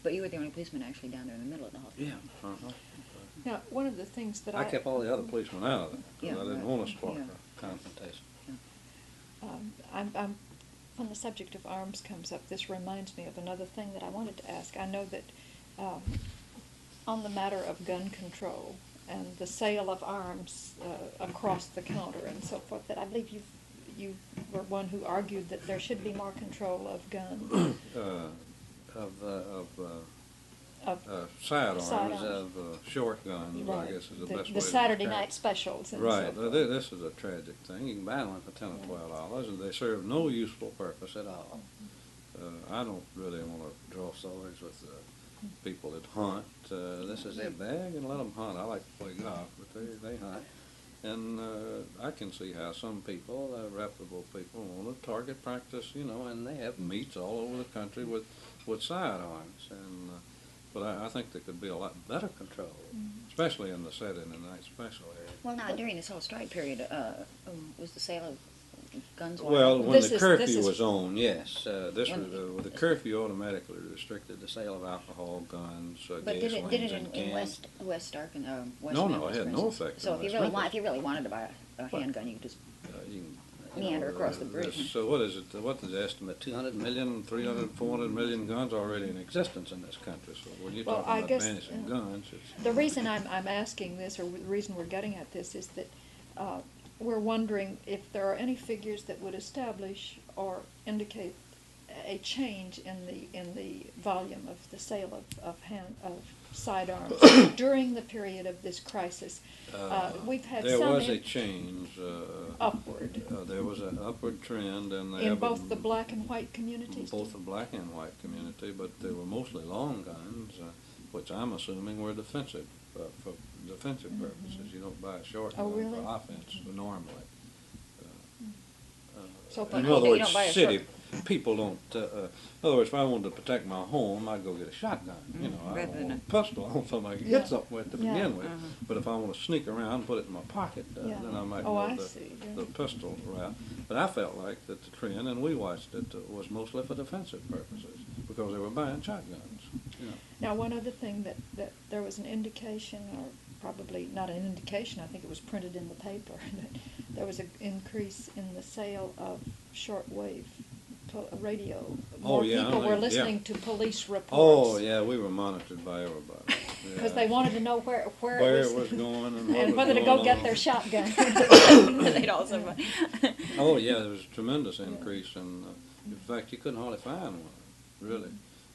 But you were the only policeman actually down there in the middle of the hospital. Yeah. Now, one of the things that I kept all the other policemen out of it because Yeah, I didn't right. want to spark Yeah. a confrontation. when the subject of arms comes up, this reminds me of another thing that I wanted to ask. I know that on the matter of gun control and the sale of arms across the counter and so forth, that I believe you were one who argued that there should be more control of guns. Sidearms, of short guns, Right. I guess is the best way The to Saturday describe night it. specials and Right. so forth. This is a tragic thing. You can buy one for $10 or $12, and they serve no useful purpose at all. I don't really want to draw swords with people that hunt. This is their bag, and let them hunt. I like to play golf, but they hunt. And I can see how some people, reputable people, want to target practice, and they have meets all over the country with sidearms. And but I think there could be a lot better control, especially in the setting in the night special area. Well, now, during this whole strike period, was the sale of guns? Well, when the curfew this was on, yes. This was, the curfew automatically restricted the sale of alcohol, guns, But did gasolines, it and in cans. West Stark and West No, Memphis, it had for no instance? effect So on if you West really Memphis. wanted to buy a handgun, you could just You can, meander across the bridge. So what is it? What is the estimate? 200 million, 300, 400 million guns already in existence in this country. So when you're Well, talking I about guess, banishing guns, it's the reason I'm asking this, or the reason we're getting at this, is that we're wondering if there are any figures that would establish or indicate a change in the volume of the sale of sidearms during the period of this crisis. We've had there some was a change. upward There was an upward trend in both the black and white communities. both the black and white community, but they were mostly long guns, which I'm assuming were defensive for defensive purposes. You don't buy a short Oh, gun really? for offense normally. So In people- other you words, don't buy a city short- people don't. In other words, if I wanted to protect my home, I'd go get a shotgun. I rather don't than want a pistol. I want something I can Yeah. hit something with to Yeah. begin with. But if I want to sneak around and put it in my pocket, Yeah. then I might Oh, go I the, see, yeah. the pistol route. But I felt like that the trend, and we watched it, was mostly for defensive purposes because they were buying shotguns. Now, one other thing that there was an indication, or probably not an indication, I think it was printed in the paper, that there was an increase in the sale of shortwave radio. More people were listening to police reports. Oh, yeah, we were monitored by everybody. Because they wanted to know where it was going and what and was whether to going go get on. their shotgun. They'd also Oh, yeah, there was a tremendous increase in fact, you couldn't hardly find one, really.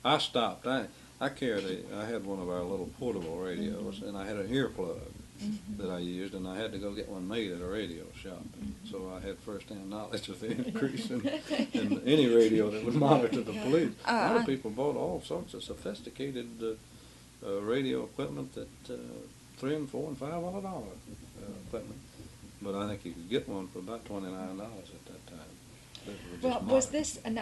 I stopped. I had one of our little portable radios, and I had an earplug that I used, and I had to go get one made at a radio shop. So I had first-hand knowledge of the increase in any radio that would monitor the police. A lot of people bought all sorts of sophisticated radio equipment that $300 and $400 and $500 equipment. But I think you could get one for about $29 at that time. Well, was this, and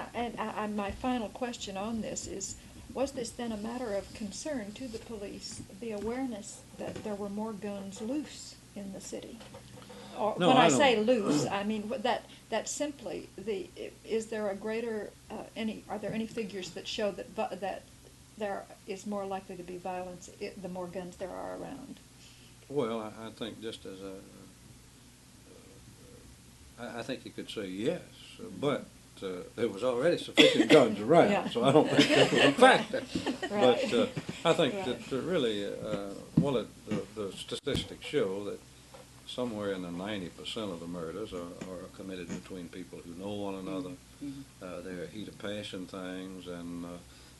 my final question on this is, was this then a matter of concern to the police, the awareness that there were more guns loose in the city? Or No, when I don't. say loose, I mean that simply is there a greater are there any figures that show that there is more likely to be violence the more guns there are around? Well, I think just as I think you could say yes, but there was already sufficient guns around, Yeah. so I don't think that was a factor. Right. But I think Right. that really, the statistics show that somewhere in the 90% of the murders are committed between people who know one another. They're heat of passion things, and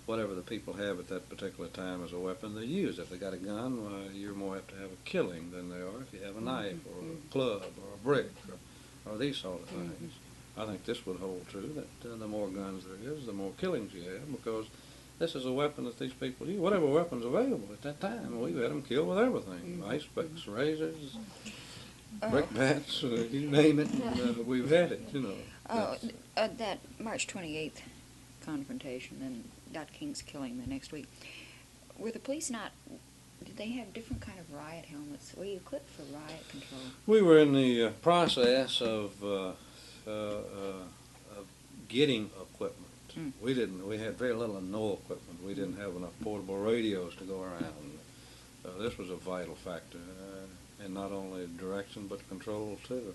whatever the people have at that particular time as a weapon, they use. If they got a gun, you're more apt to have a killing than they are if you have a knife or a club or a brick or these sort of things. I think this would hold true, that the more guns there is, the more killings you have, because this is a weapon that these people use. Whatever weapon's available at that time, we've had them kill with everything. Ice picks, razors, brick bats, you name it, we've had it, that March 28th confrontation and Dr. King's killing the next week, were the police did they have different kind of riot helmets? Were you equipped for riot control? We were in the process of getting equipment Mm. We had very little or no equipment. We didn't have enough portable radios to go around. This was a vital factor, in not only direction but control too.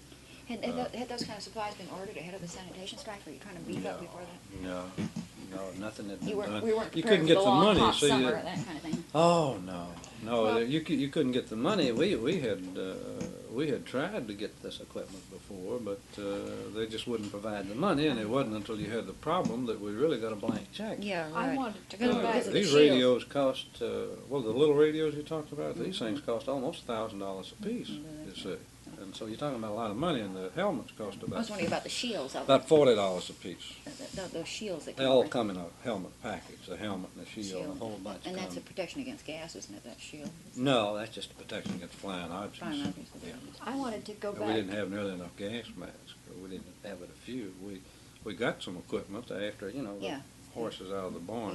Had those kind of supplies been ordered ahead of the sanitation strike? Were you trying to beef up before that? No, nothing had We been done. weren't You prepared couldn't for get the the long, money. hot See, summer, that kind of thing. oh no, Well- you couldn't get the money. We had tried to get this equipment before, but they just wouldn't provide the money, and it wasn't until you had the problem that we really got a blank check. Yeah, I right. wanted to Because go of back. the These shields. radios cost, well, the little radios you talked about, these things cost almost $1,000 a piece, you see. And so you're talking about a lot of money, and the helmets cost I about was wondering about the shields. about $40 a piece. Those shields that They all come in a helmet package, the helmet and the shield, and a whole bunch. And that's a come. protection against gas, isn't it, that shield? No, that's just a protection against flying objects. Flying objects. Yeah. I wanted to go But back. we didn't have nearly enough gas masks. We didn't have but a few. We got some equipment after, the Yeah. horses out of the barn. Yeah.